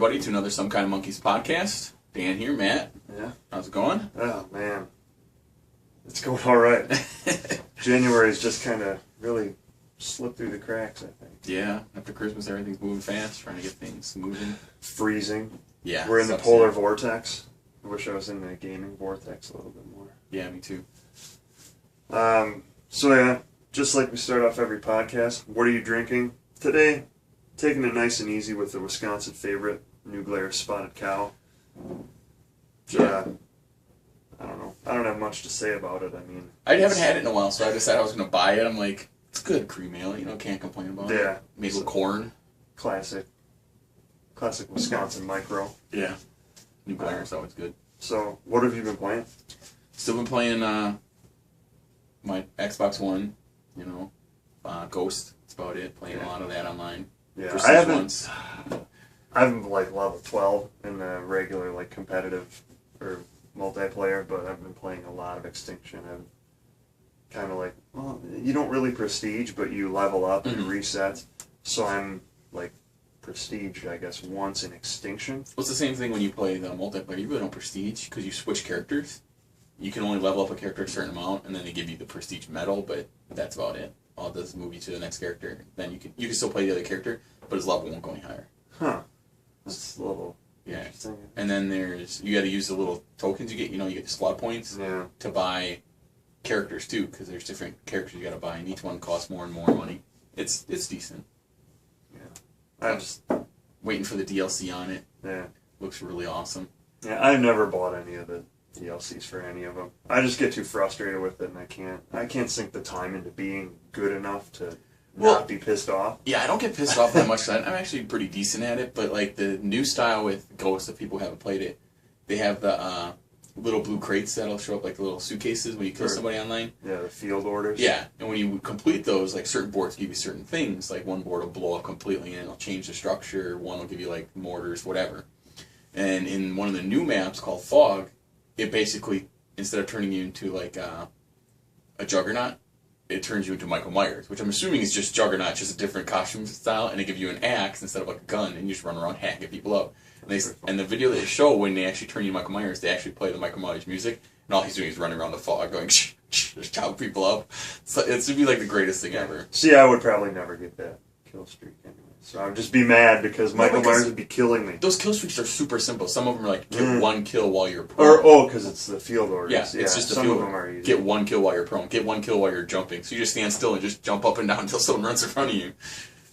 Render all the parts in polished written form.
everybody, to another Some Kind of Monkeys podcast. Dan here, Matt. Yeah. How's it going? Oh, man. It's going all right. January's just kind of really slipped through the cracks, I think. Yeah, after Christmas, everything's moving fast, trying to get things moving. Freezing. Yeah. We're in the polar vortex. I wish I was in the gaming vortex a little bit more. Yeah, me too. So yeah, just like we start off every podcast, what are you drinking? Today, taking it nice and easy with the Wisconsin favorite, New Glarus Spotted Cow. Yeah. I don't know. I don't have much to say about it. I mean, I haven't had it in a while, so I decided I was going to buy it. I'm like, it's good cream ale, can't complain about it. Yeah. Made with corn. Classic Wisconsin micro. Yeah. New Glarus, always good. So, what have you been playing? Still been playing my Xbox One, Ghost. That's about it. Playing a lot of that online. Yeah, I haven't like level 12 in the regular like competitive or multiplayer, but I've been playing a lot of Extinction. I'm kind of like, well, you don't really prestige, but you level up and reset. So I'm like prestige, I guess, once in Extinction. Well, it's the same thing when you play the multiplayer. You really don't prestige because you switch characters. You can only level up a character a certain amount, and then they give you the prestige medal, but that's about it. All it does is move you to the next character. Then you can still play the other character, but his level won't go any higher. Huh. That's a little interesting. And then you got to use the little tokens you get. You get the squad points to buy characters too, because there's different characters you got to buy, and each one costs more and more money. It's decent. Yeah. I'm just waiting for the DLC on it. Yeah. Looks really awesome. Yeah, I've never bought any of the DLCs for any of them. I just get too frustrated with it, and I can't sink the time into being good enough to not be pissed off. Yeah, I don't get pissed off that much. I'm actually pretty decent at it, but like the new style with Ghost, if people haven't played it, they have the little blue crates that'll show up like the little suitcases when you kill somebody online. Yeah, the field orders. Yeah, and when you complete those, like certain boards give you certain things. Like one board will blow up completely and it'll change the structure. One will give you like mortars, whatever. And in one of the new maps called Fog, it basically, instead of turning you into like a Juggernaut, it turns you into Michael Myers, which I'm assuming is just Juggernaut, just a different costume style, and they give you an axe instead of like a gun, and you just run around hacking people up. And the video they show when they actually turn you Michael Myers, they actually play the Michael Myers music, and all he's doing is running around the fog going, just chopping people up. So it would be like the greatest thing ever. See, I would probably never get that kill streak anyway. So I would just be mad because Michael Myers would be killing me. Those kill streaks are super simple. Some of them are like, get one kill while you're prone. Because it's the field orders. Yeah, it's just some of them are easy. Get one kill while you're prone. Get one kill while you're jumping. So you just stand still and just jump up and down until someone runs in front of you.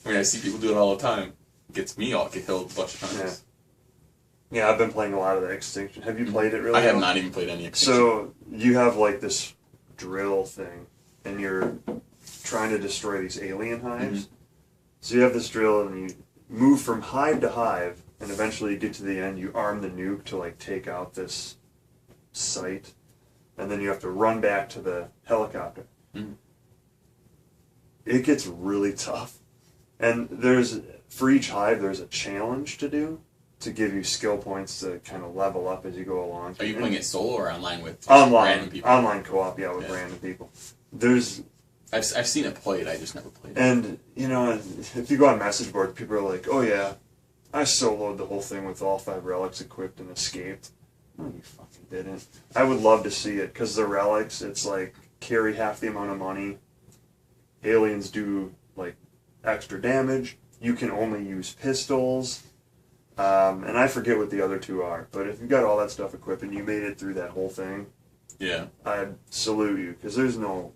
I mean, I see people do it all the time. It gets me all killed a bunch of times. Yeah, I've been playing a lot of the Extinction. Have you played it really? I have not even played any Extinction. So you have like this drill thing, and you're trying to destroy these alien hives. Mm-hmm. So you have this drill, and you move from hive to hive, and eventually you get to the end, you arm the nuke to like take out this site, and then you have to run back to the helicopter. Mm-hmm. It gets really tough. And for each hive, there's a challenge to do to give you skill points to kind of level up as you go along. Are you playing it solo or online with random people? Online co-op, with random people. I've seen it played, I just never played it. And, if you go on message boards, people are like, oh yeah, I soloed the whole thing with all 5 relics equipped and escaped. No, you fucking didn't. I would love to see it, because the relics, it's like, carry half the amount of money. Aliens do, like, extra damage. You can only use pistols. And I forget what the other 2 are, but if you got all that stuff equipped and you made it through that whole thing, I'd salute you, because there's no...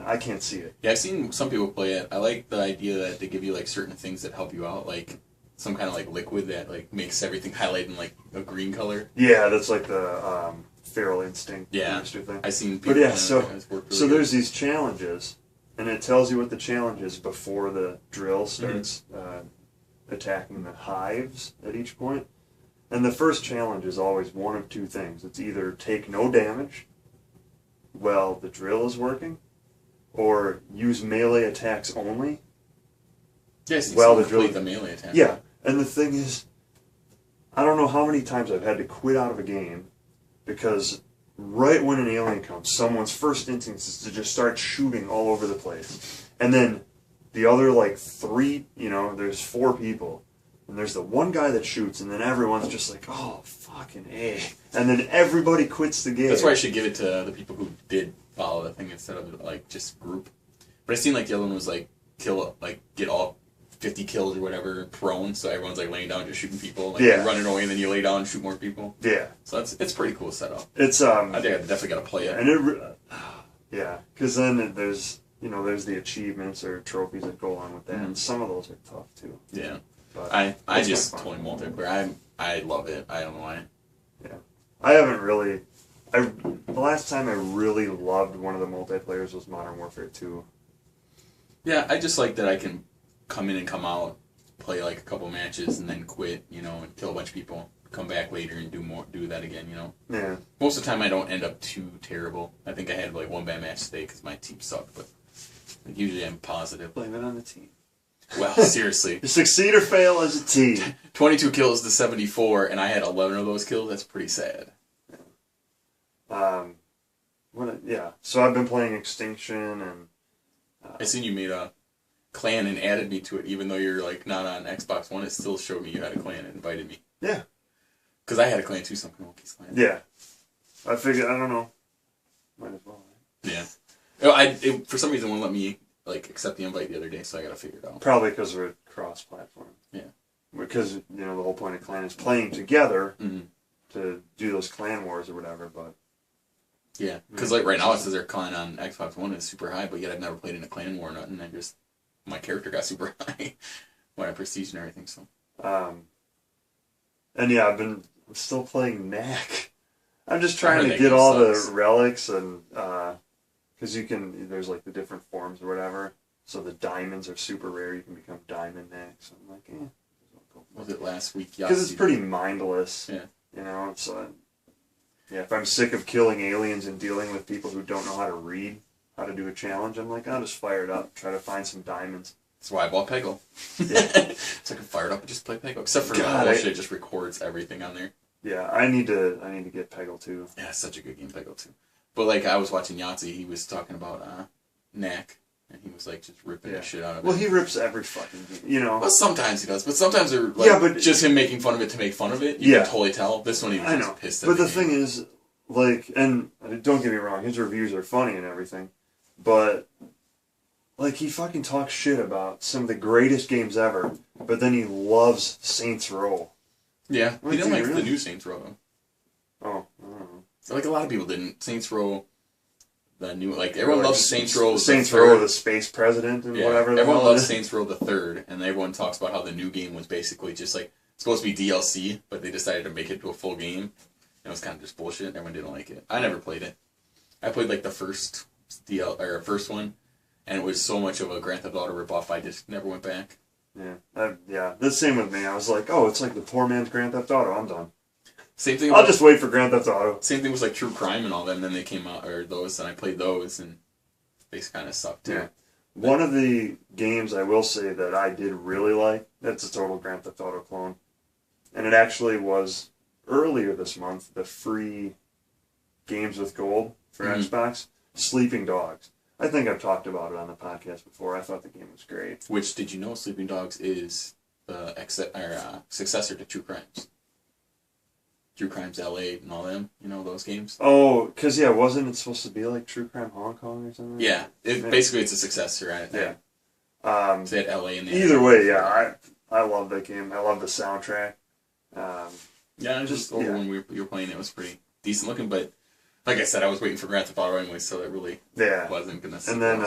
I can't see it. Yeah, I've seen some people play it. I like the idea that they give you like certain things that help you out, like some kind of like liquid that like makes everything highlight in like a green color. Yeah, that's like the feral instinct thing. I've seen people. But so there's these challenges, and it tells you what the challenge is before the drill starts attacking the hives at each point. And the first challenge is always one of 2 things. It's either take no damage while the drill is working, or use melee attacks only. Yes, while the drill. The melee attack. Yeah, and the thing is, I don't know how many times I've had to quit out of a game because right when an alien comes, someone's first instinct is to just start shooting all over the place, and then the other like 3, there's 4 people. And there's the one guy that shoots, and then everyone's just like, oh, fucking A. And then everybody quits the game. That's why I should give it to the people who did follow the thing instead of, like, just group. But I seen, like, the other one was, like, get all 50 kills or whatever prone, so everyone's, like, laying down just shooting people. Like, you're running away, and then you lay down and shoot more people. Yeah. So it's pretty cool setup. It's, I think I definitely got to play it. And yeah, because then there's the achievements or trophies that go along with that, and some of those are tough, too. Yeah. But I just totally multiplayer. I love it. I don't know why. Yeah. I haven't really... the last time I really loved one of the multiplayers was Modern Warfare 2. Yeah, I just like that I can come in and come out, play like a couple matches, and then quit, and kill a bunch of people. Come back later and do that again, Yeah. Most of the time I don't end up too terrible. I think I had like one bad match today because my team sucked, but usually I'm positive. Blame it on the team. Well, seriously. You succeed or fail as a team. 22 kills to 74, and I had 11 of those kills. That's pretty sad. So I've been playing Extinction, and I seen you made a clan and added me to it, even though you're like not on Xbox One. It still showed me you had a clan and invited me. Yeah. Because I had a clan too, some Monkey's clan. Yeah. I figured, I don't know. Might as well. Right? Yeah. For some reason, it wouldn't let me like accept the invite the other day, so I got to figure it out. Probably because we're cross-platform. Yeah. Because, the whole point of clan is playing together to do those clan wars or whatever, but... Yeah, because like right now it says their clan on Xbox One is super high, but yet I've never played in a clan war or nothing. My character got super high when I prestige and everything, so... And yeah, I'm still playing Knack. I'm just trying to that get game all sucks. the relics and, because there's like the different forms or whatever. So the diamonds are super rare. You can become Diamond Knack. So I'm like, Was it last week? because it's pretty mindless. Yeah. So if I'm sick of killing aliens and dealing with people who don't know how to read, how to do a challenge, I'm like, I'll just fire it up, try to find some diamonds. That's why I bought Peggle. Yeah. So I can fire it up and just play Peggle. Except for God, bullshit, it just records everything on there. Yeah, I need to get Peggle too. Yeah, it's such a good game, Peggle too. But like I was watching Yahtzee, he was talking about Knack, and he was like just ripping the shit out of it. Well, he rips every fucking game, Well, sometimes he does, but sometimes they're like but just him making fun of it to make fun of it. You can totally tell. This one he was just pissed at But the thing is, like, and don't get me wrong, his reviews are funny and everything, but like he fucking talks shit about some of the greatest games ever, but then he loves Saints Row. Yeah, he didn't like really? the new Saints Row though. Oh, I don't know. Like a lot of people didn't. Saints Row, the new everyone loves Saints Row. Saints Row, the space president and whatever. Everyone loves Saints Row the Third, and everyone talks about how the new game was basically just like supposed to be DLC, but they decided to make it to a full game. And it was kind of just bullshit. And everyone didn't like it. I never played it. I played like the first first one, and it was so much of a Grand Theft Auto ripoff. I just never went back. Yeah. The same with me. I was like, oh, it's like the poor man's Grand Theft Auto. I'm done. Same thing. I'll just wait for Grand Theft Auto. Same thing was like True Crime and all that, and then they came out, or those, and I played those, and they kind of sucked too. Yeah. One of the games I will say that I did really like, that's a total Grand Theft Auto clone, and it actually was earlier this month, the free Games with Gold for Xbox, Sleeping Dogs. I think I've talked about it on the podcast before. I thought the game was great. Which, did you know Sleeping Dogs is the successor to True Crimes? True Crimes LA and all them, those games? Oh, because, wasn't it supposed to be like True Crime Hong Kong or something? Yeah, basically it's a successor, right? Yeah. So they had LA in there. Either way, I love that game. I love the soundtrack. Yeah, just over when you were playing it was pretty decent looking, but like I said, I was waiting for Grand Theft Auto anyway, so it really wasn't going to... And then,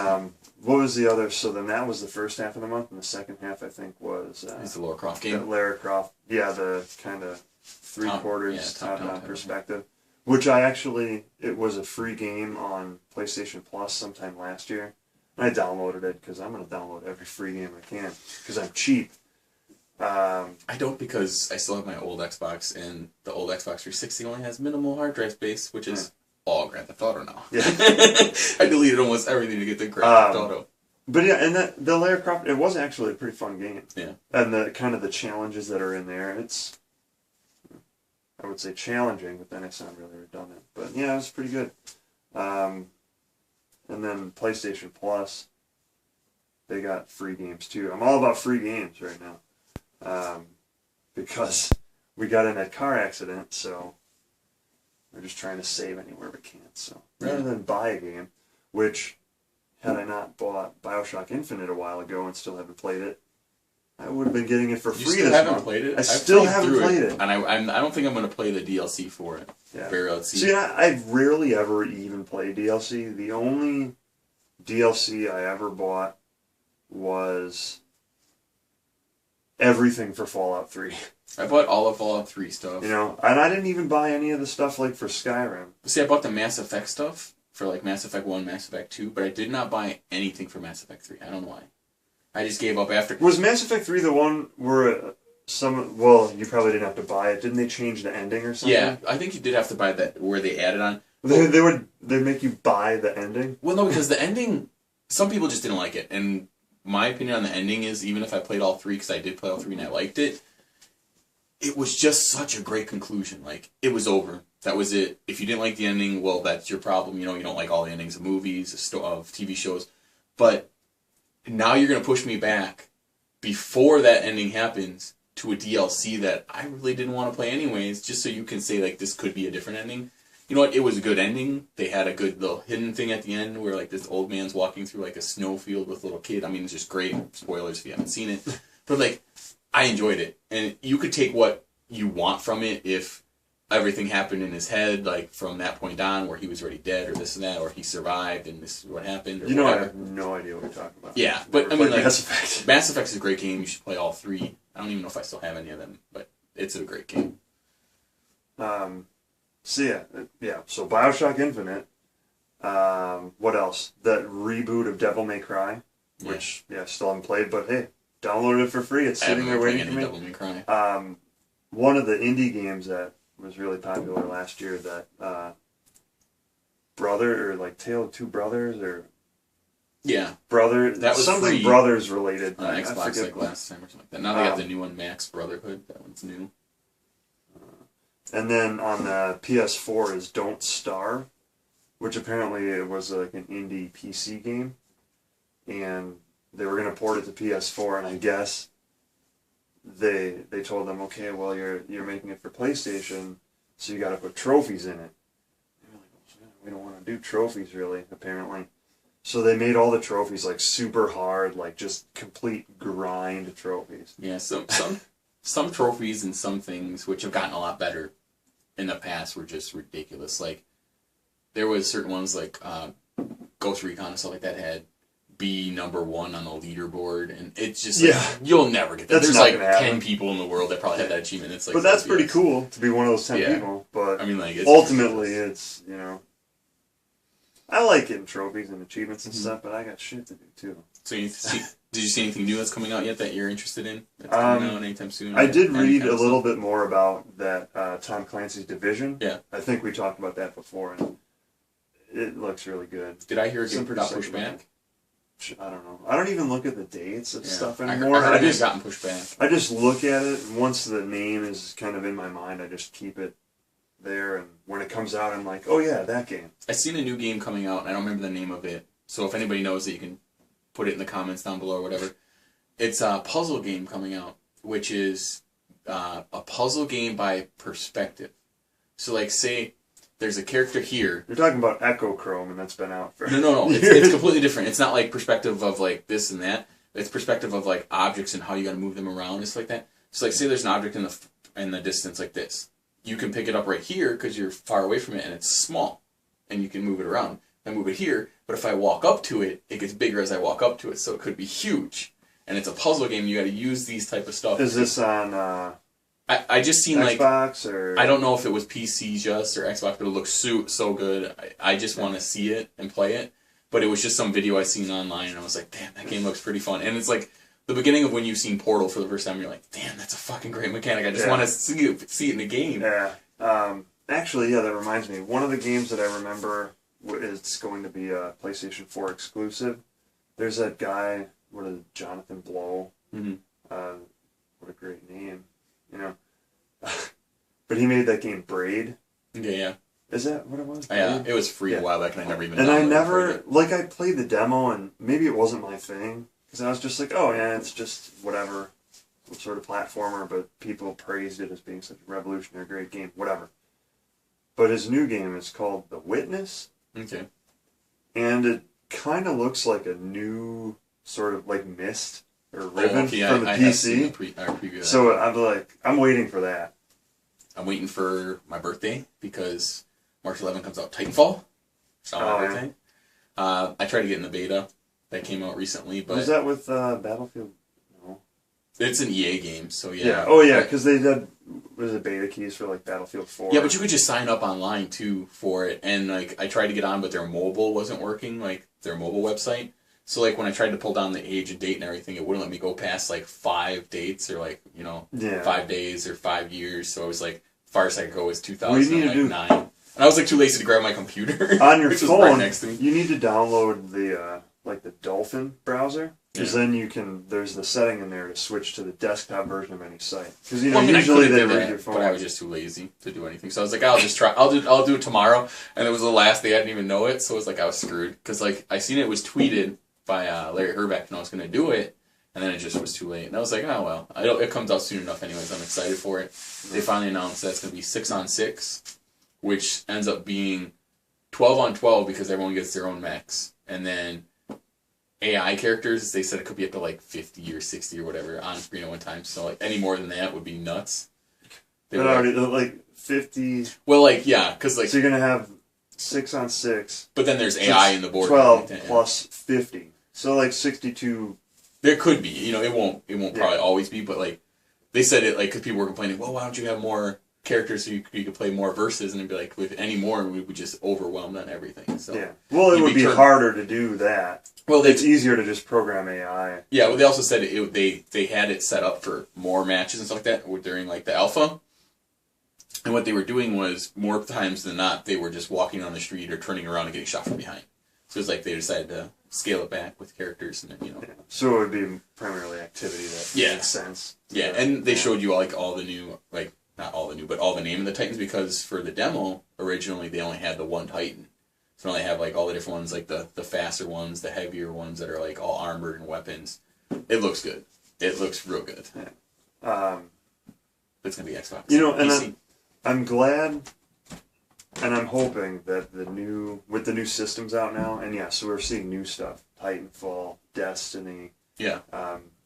what was the other... So then that was the first half of the month, and the second half, I think, was... it's the Lara Croft game. The Lara Croft, the kind of three-quarters top-down perspective. Which it was a free game on PlayStation Plus sometime last year. And I downloaded it, because I'm going to download every free game I can, because I'm cheap. I don't, because I still have my old Xbox, and the old Xbox 360 only has minimal hard drive space, which is all Grand Theft Auto now. Yeah. I deleted almost everything to get the Grand Theft Auto. But yeah, and the Lara Croft, it was actually a pretty fun game. Yeah. And the kind of the challenges that are in there, it's, I would say challenging, but then I sound really redundant. But yeah, it was pretty good. And then PlayStation Plus, they got free games too. I'm all about free games right now. because we got in that car accident, so we're just trying to save anywhere we can. So rather than buy a game, which had I not bought BioShock Infinite a while ago and still haven't played it, I would have been getting it for free. You still this haven't month. played it? I still haven't played it. And I don't think I'm going to play the DLC for it. Yeah. Let's see. See, I rarely ever even play DLC. The only DLC I ever bought was everything for Fallout 3. I bought all of Fallout 3 stuff. You know, and I didn't even buy any of the stuff like for Skyrim. See, I bought the Mass Effect stuff for like Mass Effect 1, Mass Effect 2, but I did not buy anything for Mass Effect 3. I don't know why. I just gave up after. Was Mass Effect 3 the one where well, you probably didn't have to buy it. Didn't they change the ending or something? Yeah, I think you did have to buy that where they added on. They make you buy the ending? Well, no, because the ending, some people just didn't like it. And my opinion on the ending is, even if I played all 3, because I did play all 3 and I liked it, it was just such a great conclusion. Like, it was over. That was it. If you didn't like the ending, well, that's your problem. You know, you don't like all the endings of movies, of TV shows. But now you're going to push me back before that ending happens to a DLC that I really didn't want to play anyways, just so you can say, like, this could be a different ending. You know what? It was a good ending. They had a good little hidden thing at the end where, like, this old man's walking through, like, a snowfield with a little kid. I mean, it's just great. Spoilers if you haven't seen it. But, like, I enjoyed it. And you could take what you want from it if everything happened in his head, like, from that point on, where he was already dead, or this and that, or he survived, and this is what happened, or whatever. I have no idea what you're talking about. Yeah, but, I mean, like, Mass Effect. Mass Effect is a great game. You should play all 3. I don't even know if I still have any of them, but it's a great game. So so BioShock Infinite. What else? That reboot of Devil May Cry, which still haven't played, but hey, downloaded it for free. It's sitting there waiting for me. Devil May Cry. One of the indie games that was really popular last year, that Brother, or like Tale of Two Brothers, or Brother, that was something free Brothers related. on Xbox like last time or something like that. Now they got the new one, Max Brotherhood. That one's new. And then on the PS4 is Don't Starve, which apparently it was like an indie PC game, and they were going to port it to PS4, and I guess they told them, okay, well, you're making it for PlayStation, so you got to put trophies in it. And they're like, well, we don't want to do trophies really, apparently. So they made all the trophies like super hard, like just complete grind trophies. Yeah, some trophies and some things which have gotten a lot better in the past were just ridiculous. Like, there was certain ones like Ghost Recon and stuff like that had be number 1 on the leaderboard, and it's just like, you'll never get that. There's like 10 people in the world that probably have that achievement. It's like, but that's pretty cool to be one of those 10 people. But I mean, like, ultimately, it's, you know, I like getting trophies and achievements and stuff, but I got shit to do too. So did you see anything new that's coming out yet that you're interested in? That's coming out anytime soon? I did read a little bit more about that Tom Clancy's Division. Yeah. I think we talked about that before, and it looks really good. Did I hear it got pushed back? I don't know. I don't even look at the dates of stuff anymore. I heard it had gotten pushed back. I just look at it, and once the name is kind of in my mind, I just keep it there, and when it comes out, I'm like, oh yeah, that game. I seen a new game coming out, and I don't remember the name of it. So if anybody knows it, you can put it in the comments down below or whatever. It's a puzzle game coming out, which is a puzzle game by perspective. So, like, say there's a character here. You're talking about Echochrome, and that's been out for No. It's completely different. It's not like perspective of like this and that. It's perspective of like objects and how you got to move them around. It's like that. So, like, say there's an object in the distance like this. You can pick it up right here because you're far away from it and it's small, and you can move it around. I move it here, but if I walk up to it, it gets bigger as I walk up to it, so it could be huge. And it's a puzzle game. You got to use these type of stuff. Is this on I just seen Xbox or I don't know if it was PC just or Xbox, but it looks so good. I just want to see it and play it. But it was just some video I seen online, and I was like, damn, that game looks pretty fun. And it's like the beginning of when you've seen Portal for the first time. You're like, damn, that's a fucking great mechanic. I just want to see it in the game. Yeah. Actually, that reminds me. One of the games that I remember is going to be a PlayStation 4 exclusive. There's that guy, Jonathan Blow. Mm-hmm. What a great name, you know. But he made that game Braid. Yeah. Is that what it was? Yeah, it was free a while back, and I never even. And I played the demo, and maybe it wasn't my thing because I was just like, oh yeah, it's just whatever. sort of platformer, but people praised it as being such a revolutionary, great game, whatever. But his new game is called The Witness. Okay. And it kind of looks like a new sort of like Myst or Riven from the I PC. have seen the preview of that. So I'm waiting for that. I'm waiting for my birthday because March 11th comes out Titanfall. It's not my birthday. I tried to get in the beta that came out recently, but was that with Battlefield? No. It's an EA game, so yeah. Yeah. Oh yeah, because they did. Was it beta keys for like Battlefield 4? Yeah, but you could just sign up online too for it, and like I tried to get on, but their mobile wasn't working, like their mobile website. So like when I tried to pull down the age and date and everything, it wouldn't let me go past like 5 dates or like 5 days or 5 years. So I was like, farthest I could go was 2009, and I was like too lazy to grab my computer on your which phone. Was right next to me. You need to download the like the Dolphin browser. Because then you can, there's the setting in there to switch to the desktop version of any site. Because usually they read your phone. But I was just too lazy to do anything. So I was like, I'll just try. I'll do it tomorrow. And it was the last day. I didn't even know it. So it was like I was screwed. Because like I seen it was tweeted by Larry Herbeck, and I was going to do it, and then it just was too late. And I was like, oh well, it comes out soon enough anyways. I'm excited for it. They finally announced that it's going to be 6-on-6, which ends up being 12-on-12 because everyone gets their own mechs, and then AI characters, they said it could be up to like 50 or 60 or whatever on screen at one time. So like any more than that would be nuts. But already like 50. Well, like yeah, because like so you're gonna have 6-on-6. But then there's AI in the board. 12 plus 50, so like 62. There could be, it won't probably always be, but like they said it like because people were complaining, well, why don't you have more characters so you could play more verses, and it'd be like with any more we would just overwhelm on everything. So yeah, well, it would be harder to do that. Well, it's easier to just program AI. Yeah, well, they also said they had it set up for more matches and stuff like that during like the alpha. And what they were doing was more times than not they were just walking on the street or turning around and getting shot from behind. So it's like they decided to scale it back with characters and then. Yeah. So it would be primarily activity that makes sense. Yeah, and they showed you all the new not all the new, but all the name of the Titans because for the demo originally they only had the one Titan. So now they have like all the different ones, like the faster ones, the heavier ones that are like all armored and weapons. It looks good. It looks real good. Yeah. It's gonna be Xbox. And I'm glad, and I'm hoping that with the new systems out now, and yeah, so we're seeing new stuff: Titanfall, Destiny. Yeah.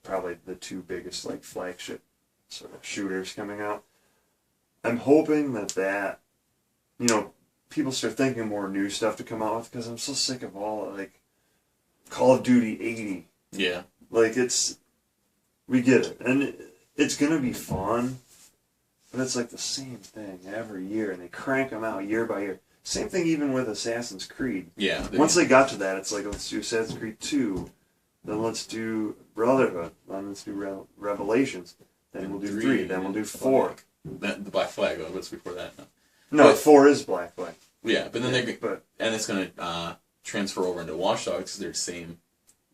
Probably the two biggest like flagship sort of shooters coming out. I'm hoping that people start thinking more new stuff to come out with because I'm so sick of all like Call of Duty 80. Yeah. Like we get it, and it's gonna be fun, but it's like the same thing every year, and they crank them out year by year. Same thing even with Assassin's Creed. Yeah. Once they got to that, it's like let's do Assassin's Creed 2, then let's do Brotherhood, then let's do Revelations, then we'll do 3, then we'll do 4. The Black Flag. What's before that? No, 4 is Black Flag. Yeah, but then and it's going to transfer over into Watch Dogs because they're the same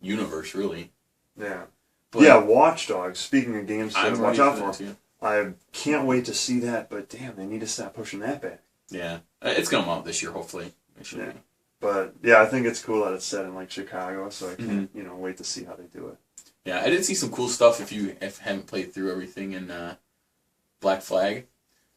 universe, really. Yeah. But Watch Dogs, speaking of games to watch out for, I can't wait to see that, but damn, they need to stop pushing that back. Yeah. It's going to come out this year, hopefully. Yeah. But, yeah, I think it's cool that it's set in, like, Chicago, so I can't, wait to see how they do it. Yeah, I did see some cool stuff if you haven't played through everything in Black Flag.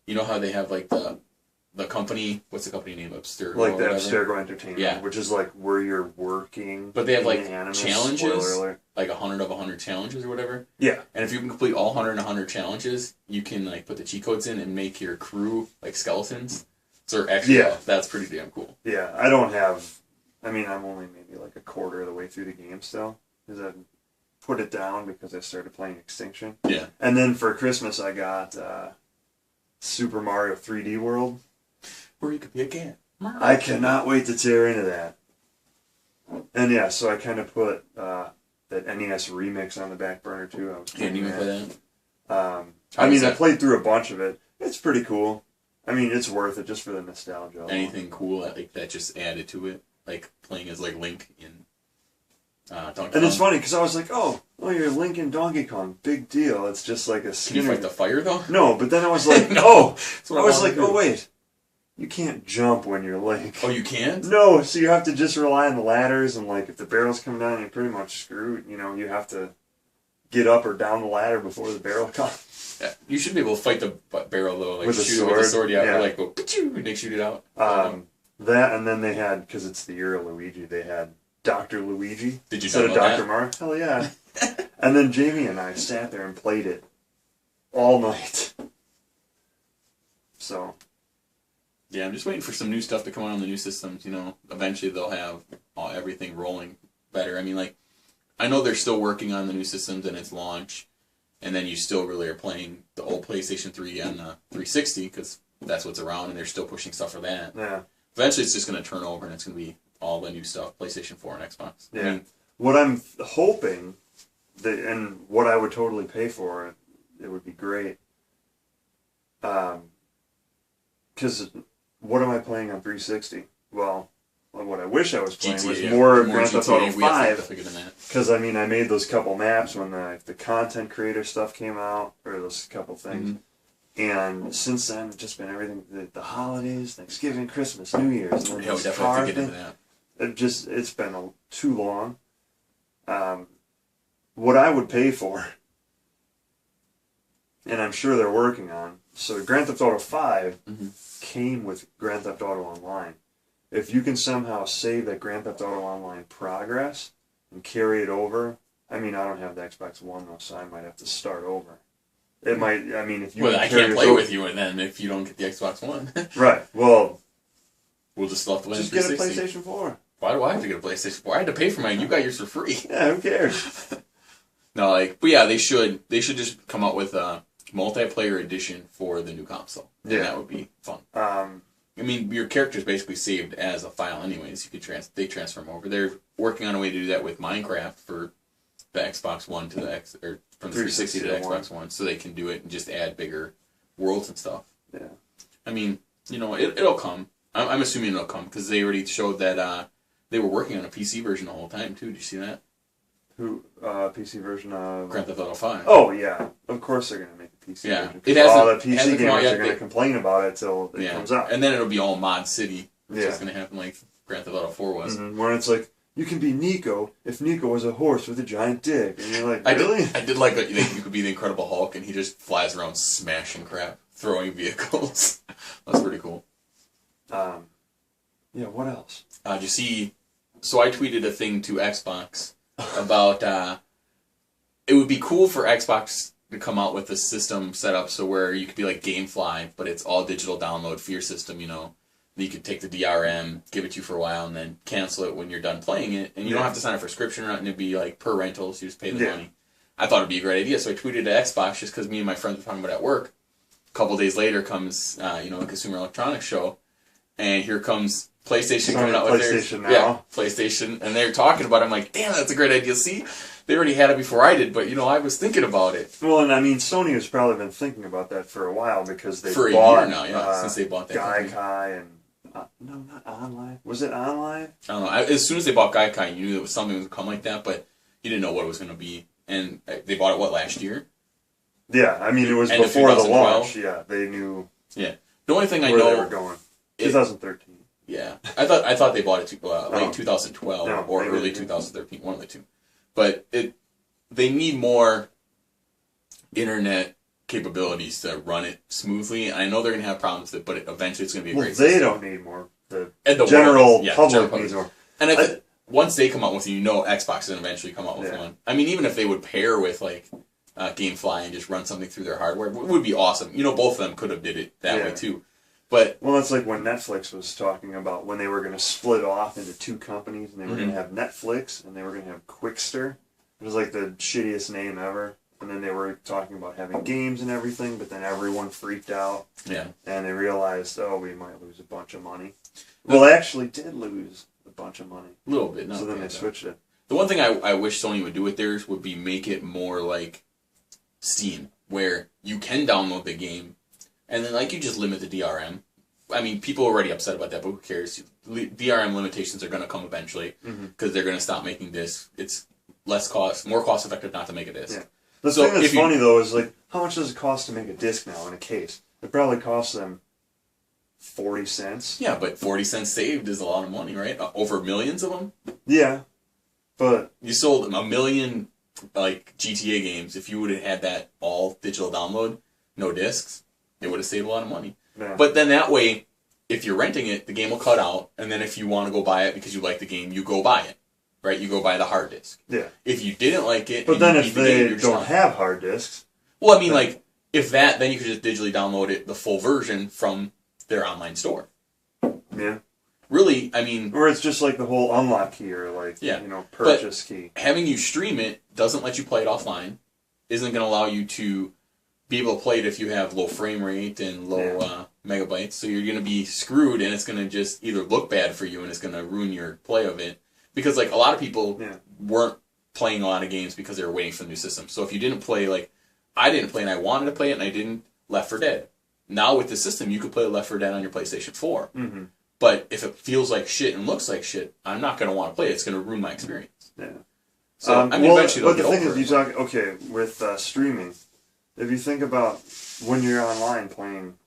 You know how they have, like, the company, what's the company name? Abstergo. Like the Abstergo Entertainment, which is like where you're working. But they have like challenges, like 100 of 100 challenges or whatever. Yeah. And if you can complete all 100 and 100 challenges, you can like put the cheat codes in and make your crew like skeletons. So actually, that's pretty damn cool. Yeah, I'm only maybe like a quarter of the way through the game still, because I put it down because I started playing Extinction. Yeah. And then for Christmas I got Super Mario 3D World. Where you could be a cat. I cannot wait to tear into that. And yeah, so I kind of put that NES remix on the back burner too. Didn't even play that. I played through a bunch of it. It's pretty cool. I mean, it's worth it just for the nostalgia. Anything cool that just added to it, like playing as like Link in Donkey Kong. And it's funny because I was like, oh, you're Link in Donkey Kong, big deal. It's just like a skinny... Can you fight the fire though? No, but then I was like, wait. You can't jump when you're Link. Oh, you can't? No, so you have to just rely on the ladders, and like if the barrels come down, you're pretty much screwed. You have to get up or down the ladder before the barrel comes. Yeah. You should be able to fight the barrel though, like With a shoot sword? it with a sword, yeah. Yeah. Or like go, and they shoot it out. That, and then they had, because it's the year of Luigi, they had Dr. Luigi Did you instead of download Dr. that? Mario. Hell yeah. And then Jamie and I sat there and played it all night. So. Yeah, I'm just waiting for some new stuff to come out on the new systems. Eventually they'll have everything rolling better. I mean, like, I know they're still working on the new systems and its launch, and then you still really are playing the old PlayStation 3 and the 360 because that's what's around, and they're still pushing stuff for that. Yeah. Eventually, it's just going to turn over, and it's going to be all the new stuff, PlayStation 4 and Xbox. Yeah. I mean, what I'm hoping, and what I would totally pay for, it would be great. Because what am I playing on 360? Well, what I wish I was playing was more Grand Theft Auto 5. Because, I mean, I made those couple maps when the content creator stuff came out, or those couple things. Mm-hmm. And since then, it's just been everything, the holidays, Thanksgiving, Christmas, New Year's. And Yeah, we definitely have to get into that. It's been too long. What I would pay for, and I'm sure they're working on, so Grand Theft Auto 5 came with Grand Theft Auto Online. If you can somehow save that Grand Theft Auto Online progress and carry it over, I mean, I don't have the Xbox One though, so I might have to start over. It might, I mean, if you... Well, I can't play with you, and then if you don't get the Xbox One. Right, well... We'll just have to win just get a PlayStation 4. Why do I have to get a PlayStation 4? I had to pay for mine. You got yours for free. Yeah, who cares? No, but yeah, they should just come out with a multiplayer edition for the new console. And that would be fun. I mean, your character's basically saved as a file anyways. You could they transfer them over. They're working on a way to do that with Minecraft for the Xbox One to the from the 360 to the Xbox One, so they can do it and just add bigger worlds and stuff. Yeah. I mean, it'll come. I'm assuming it'll come because they already showed that they were working on a PC version the whole time too. Did you see that? PC version of Grand Theft Auto 5. Oh yeah, of course they're gonna make a PC version. It hasn't. All the PC hasn't come out gamers yet, are gonna complain about it till it comes out, and then it'll be all Mod City, which is gonna happen like Grand Theft Auto 4 was. Where it's like you can be Nico if Nico was a horse with a giant dick, and you're like, really? I did like that you could be the Incredible Hulk, and he just flies around smashing crap, throwing vehicles. That's pretty cool. Yeah. What else? Did you see? So I tweeted a thing to Xbox about it would be cool for Xbox to come out with a system set up so where you could be like GameFly, but it's all digital download for your system. You could take the DRM, give it to you for a while, and then cancel it when you're done playing it, and you don't have to sign up for a subscription or nothing. It'd be like per rental, so you just pay the money. I thought it'd be a great idea, so I tweeted to Xbox just because me and my friends were talking about it at work. A couple days later comes a Consumer Electronics Show, and here comes PlayStation coming out with theirs. PlayStation now. Yeah, PlayStation, and they're talking about it. I'm like, damn, that's a great idea. See, they already had it before I did, but I was thinking about it. Well, and I mean, Sony has probably been thinking about that for a while because they for bought a year now, since they bought that Gaikai and no, not Online. Was it Online? I don't know. As soon as they bought Gaikai, you knew there was something that would come like that, but you didn't know what it was going to be. And they bought it last year? Yeah, I mean it was before the launch. Yeah, they knew. Yeah, the only thing I know they were going. 2013. Yeah, I thought they bought it late 2012 or early 2013, one of the two. But they need more internet capabilities to run it smoothly. I know they're going to have problems with it, but eventually it's going to be a great system. They don't need more. The general public needs more. And once they come out with Xbox is going to eventually come out with one. I mean, even if they would pair with GameFly and just run something through their hardware, it would be awesome. Both of them could have did it that way too. But that's like when Netflix was talking about when they were going to split off into two companies, and they were going to have Netflix and they were going to have Quickster. It was like the shittiest name ever. And then they were talking about having games and everything, but then everyone freaked out. Yeah. And they realized, we might lose a bunch of money. Well, they actually did lose a bunch of money. A little bit. So then they switched it. The one thing I wish Sony would do with theirs would be make it more like Steam, where you can download the game, and then you just limit the DRM. I mean, people are already upset about that, but who cares? DRM limitations are going to come eventually, because they're going to stop making discs. It's more cost effective not to make a disc. Yeah. The thing that's funny, though, is how much does it cost to make a disc now in a case? It probably costs them 40 cents. Yeah, but 40 cents saved is a lot of money, right? Over millions of them? Yeah, but... You sold 1 million like GTA games, if you would have had that all digital download, no discs, it would have saved a lot of money. Yeah. But then that way, if you're renting it, the game will cut out, and then if you want to go buy it because you like the game, you go buy it, right? You go buy the hard disk. Yeah. If you didn't like it, but then if they don't have hard disks, well, I mean, like if that, then you could just digitally download it, the full version from their online store. Yeah. Really, I mean, or it's just like the whole unlock key or like purchase key. Having you stream it doesn't let you play it offline. Isn't going to allow you to be able to play it if you have low frame rate and low megabytes. So you're going to be screwed, and it's going to just either look bad for you and it's going to ruin your play of it. Because like a lot of people weren't playing a lot of games because they were waiting for the new system. So if you didn't play, like I didn't play and I wanted to play it and I didn't, Left 4 Dead. Now with the system, you could play Left 4 Dead on your PlayStation 4. Mm-hmm. But if it feels like shit and looks like shit, I'm not going to want to play it. It's going to ruin my experience. Yeah. So, I mean, eventually but the they'll thing get is, over it. with streaming, if you think about when you're online playing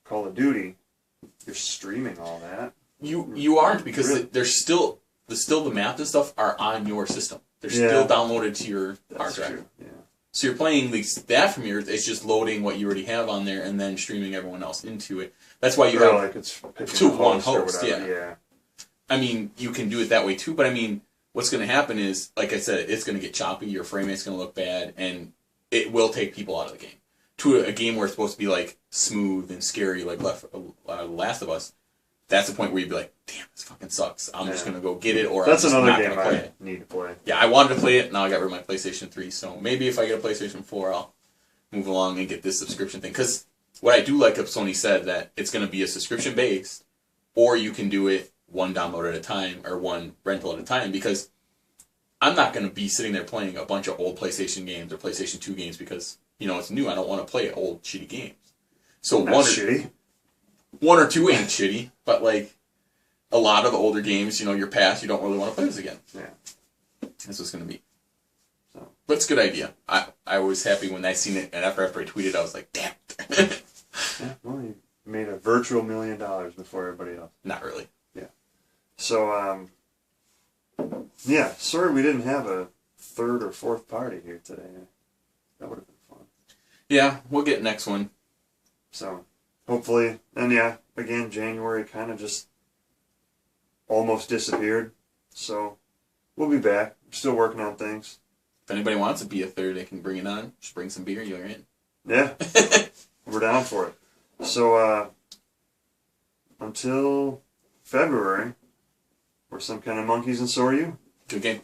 Call of Duty, you're streaming all that. You aren't, because really? there's still the maps and stuff are on your system. They're still downloaded to your hard drive. True. Yeah. So you're playing that from yours. It's just loading what you already have on there and then streaming everyone else into it. That's why you have like it's one host. Yeah. I mean, you can do it that way too, but I mean, what's going to happen is, like I said, it's going to get choppy. Your frame rate's going to look bad, and it will take people out of the game. To a game where it's supposed to be like smooth and scary, like Last of Us. That's the point where you'd be like, "Damn, this fucking sucks. I'm just going to go get it," or that's I'm just another not game gonna play I it. need to play. Yeah, I wanted to play it. Now I got rid of my PlayStation 3. So maybe if I get a PlayStation 4, I'll move along and get this subscription thing. Because what I do like of Sony said that it's going to be a subscription based, or you can do it one download at a time or one rental at a time. Because I'm not going to be sitting there playing a bunch of old PlayStation games or PlayStation 2 games because it's new. I don't want to play old shitty games. So one or two ain't shitty, but like a lot of the older games, your past, you don't really want to play this again. Yeah, that's what it's going to be. So, but it's a good idea. I was happy when I seen it, and after I tweeted, I was like, damn it. Yeah, well, you made a virtual $1 million before everybody else. Not really. Yeah. So, sorry we didn't have a third or fourth party here today. That would have been fun. Yeah, we'll get next one. So, hopefully, and again, January kind of just almost disappeared. So, we'll be back. We're still working on things. If anybody wants to be a third, they can bring it on. Just bring some beer, you're in. Yeah. We're down for it. So, until February, we're some kind of monkeys, and so are you. Good game.